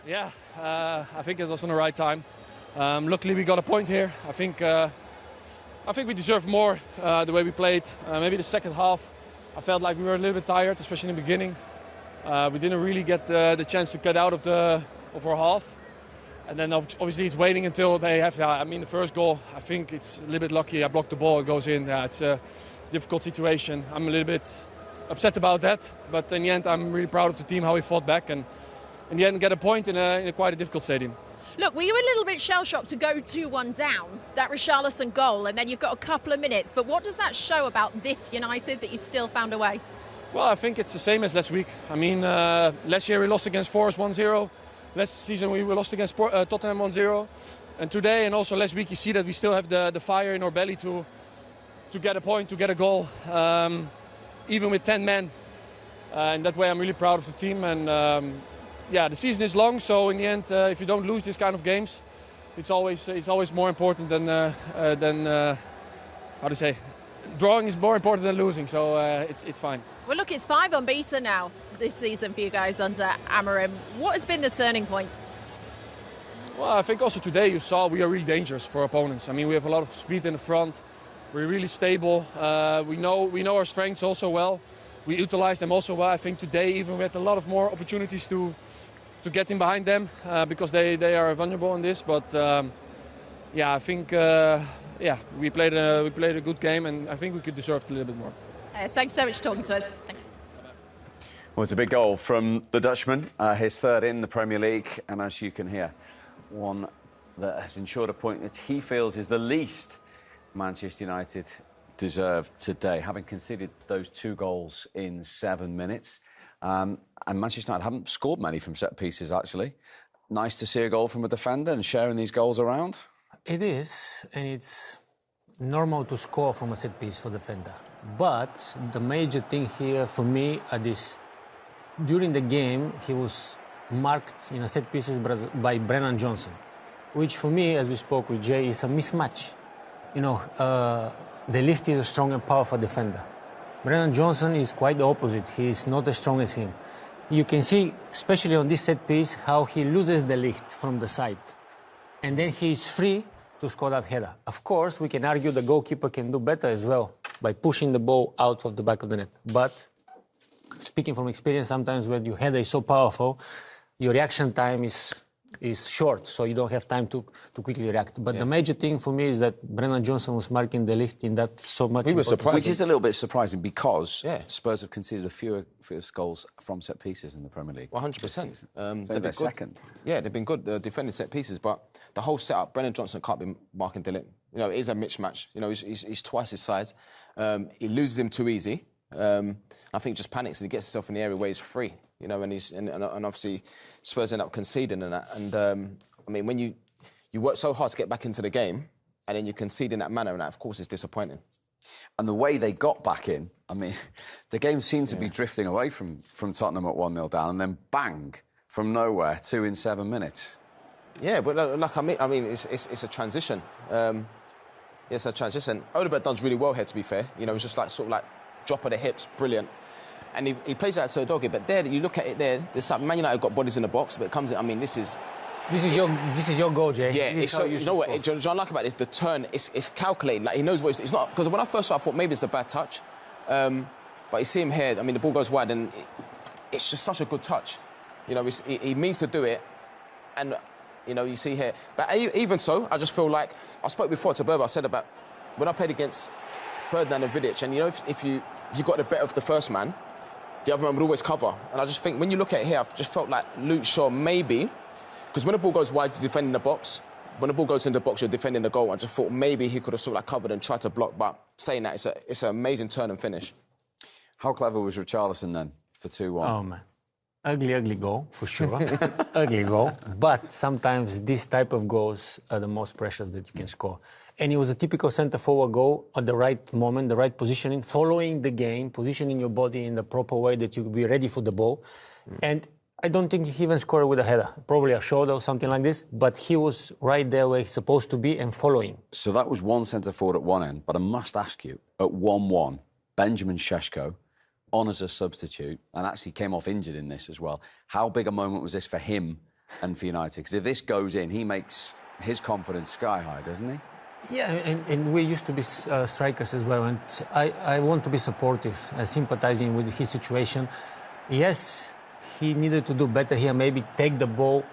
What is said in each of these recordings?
Yeah, I think it was on the right time. Luckily, we got a point here. I think we deserved more the way we played. Maybe the second half, I felt like we were a little bit tired, especially in the beginning. We didn't really get the chance to get out of our half. And then obviously it's waiting until they have. I mean, the first goal, I think it's a little bit lucky. I blocked the ball, it goes in. It's a difficult situation. I'm a little bit upset about that. But in the end, I'm really proud of the team, how we fought back. And in the end, get a point in a quite a difficult stadium. Look, were you a little bit shell-shocked to go 2-1 down, that Richarlison goal, and then you've got a couple of minutes? But what does that show about this United that you still found a way? Well, I think it's the same as last week. I mean, last year we lost against Forest 1-0. Last season we lost against Tottenham 1-0. And today and also last week you see that we still have the fire in our belly to get a point, to get a goal, even with 10 men. In that way I'm really proud of the team. And yeah, the season is long, so in the end, if you don't lose these kind of games, it's always more important than how to say, drawing is more important than losing. So it's fine. Well, look, it's 5 unbeaten now this season for you guys under Amorim. What has been the turning point? Well, I think also today you saw we are really dangerous for opponents. I mean, we have a lot of speed in the front. We're really stable. We know our strengths also well. We utilize them also well. I think today even we had a lot of more opportunities to get in behind them because they are vulnerable in this. But yeah, I think we played a good game, and I think we could deserve a little bit more. Thanks so much for talking to us. Thank you. Well, it's a big goal from the Dutchman, his third in the Premier League, and as you can hear, one that has ensured a point that he feels is the least Manchester United deserved today, having conceded those 2 goals in 7 minutes. And Manchester United haven't scored many from set pieces, actually. Nice to see a goal from a defender and sharing these goals around. It is, and it's normal to score from a set piece for defender. But the major thing here for me is during the game he was marked in a set pieces by Brennan Johnson, which for me, as we spoke with Jay, is a mismatch. You know, the Ligt is a strong and powerful defender. Brennan Johnson is quite the opposite. He is not as strong as him. You can see, especially on this set piece, how he loses the Ligt from the side. And then he is free to score that header. Of course, we can argue the goalkeeper can do better as well by pushing the ball out of the back of the net. But speaking from experience, sometimes when your header is so powerful, your reaction time is short, so you don't have time to quickly react. But the major thing for me is that Brennan Johnson was marking the Ligt in that so much. We were surprised. Which is a little bit surprising because Spurs have conceded a fewer goals from set pieces in the Premier League. 100%. They've been second. Yeah, they've been good defending set pieces, but the whole setup, Brennan Johnson can't be marking the Ligt. You know, it is a mismatch. You know, he's twice his size. He loses him too easy. I think just panics and he gets himself in the area where he's free. You know, and obviously Spurs end up conceding and that. And I mean, when you work so hard to get back into the game, and then you concede in that manner, and that, of course, is disappointing. And the way they got back in, I mean, the game seemed to be drifting away from Tottenham at 1-0 down, and then bang, from nowhere, 2 in 7 minutes. Yeah, but like I mean, it's a transition. It's a transition. Odegaard does really well here, to be fair. You know, it's just like sort of like drop of the hips, brilliant. And he plays out to Doggy, but there, you look at it there's some Man United got bodies in the box, but it comes in, I mean, this is your goal, Jay. Yeah, you know what I like about it is the turn, it's calculated, like he knows what it's not, because when I first saw it, I thought maybe it's a bad touch, but you see him here, I mean, the ball goes wide, and it's just such a good touch. You know, he means to do it, and, you know, you see here, but even so, I just feel like, I spoke before to Mbeumo, I said about, when I played against Ferdinand and Vidic, and you know, if you got the better of the first man, the other man would always cover. And I just think, when you look at it here, I've just felt like Luke Shaw maybe, because when the ball goes wide, you're defending the box. When the ball goes in the box, you're defending the goal. I just thought maybe he could have sort of like covered and tried to block, but saying that, it's an amazing turn and finish. How clever was Richarlison then for 2-1? Oh, man. Ugly goal, for sure. Ugly goal. But sometimes these type of goals are the most precious that you can score. And it was a typical centre-forward goal at the right moment, the right positioning, following the game, positioning your body in the proper way that you be ready for the ball. And I don't think he even scored with a header. Probably a shoulder or something like this. But he was right there where he's supposed to be and following. So that was one centre-forward at one end. But I must ask you, at 1-1, Benjamin Šeško on as a substitute, and actually came off injured in this as well. How big a moment was this for him and for United? Because if this goes in, he makes his confidence sky high, doesn't he? Yeah, and we used to be strikers as well, and I want to be supportive, sympathizing with his situation. Yes, he needed to do better here, maybe take the ball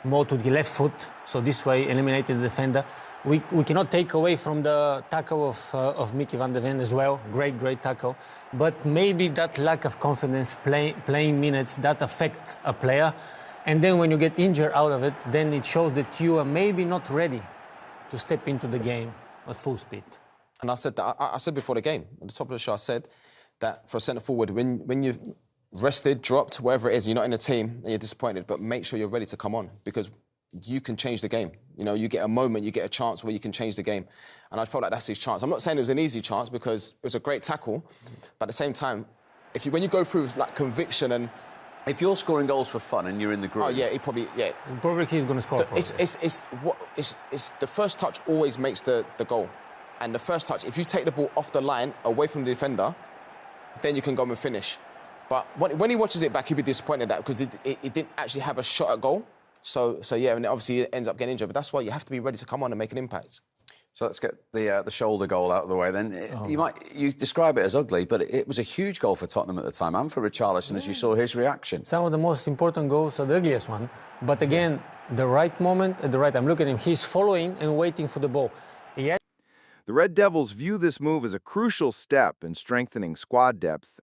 more to the left foot, so this way eliminated the defender. We cannot take away from the tackle of Mickey van der Ven as well, great tackle, but maybe that lack of confidence, playing minutes, that affect a player, and then when you get injured out of it, then it shows that you are maybe not ready to step into the game at full speed. And I said that I said before the game, at the top of the show, I said that for a centre forward, when you've rested, dropped, whatever it is, you're not in the team and you're disappointed, but make sure you're ready to come on because you can change the game. You know, you get a moment, you get a chance where you can change the game. And I felt like that's his chance. I'm not saying it was an easy chance because it was a great tackle, but at the same time, when you go through like conviction and if you're scoring goals for fun and you're in the group, oh yeah, Probably he's going to score. It's the first touch always makes the goal, and the first touch. If you take the ball off the line, away from the defender, then you can go and finish. But when he watches it back, he'll be disappointed that because it didn't actually have a shot at goal. So yeah, and obviously it ends up getting injured. But that's why you have to be ready to come on and make an impact. So let's get the shoulder goal out of the way then. You describe it as ugly, but it was a huge goal for Tottenham at the time and for Richarlison as you saw his reaction. Some of the most important goals are the ugliest one. But again, the right moment at the right time. Look at him. He's following and waiting for the ball. The Red Devils view this move as a crucial step in strengthening squad depth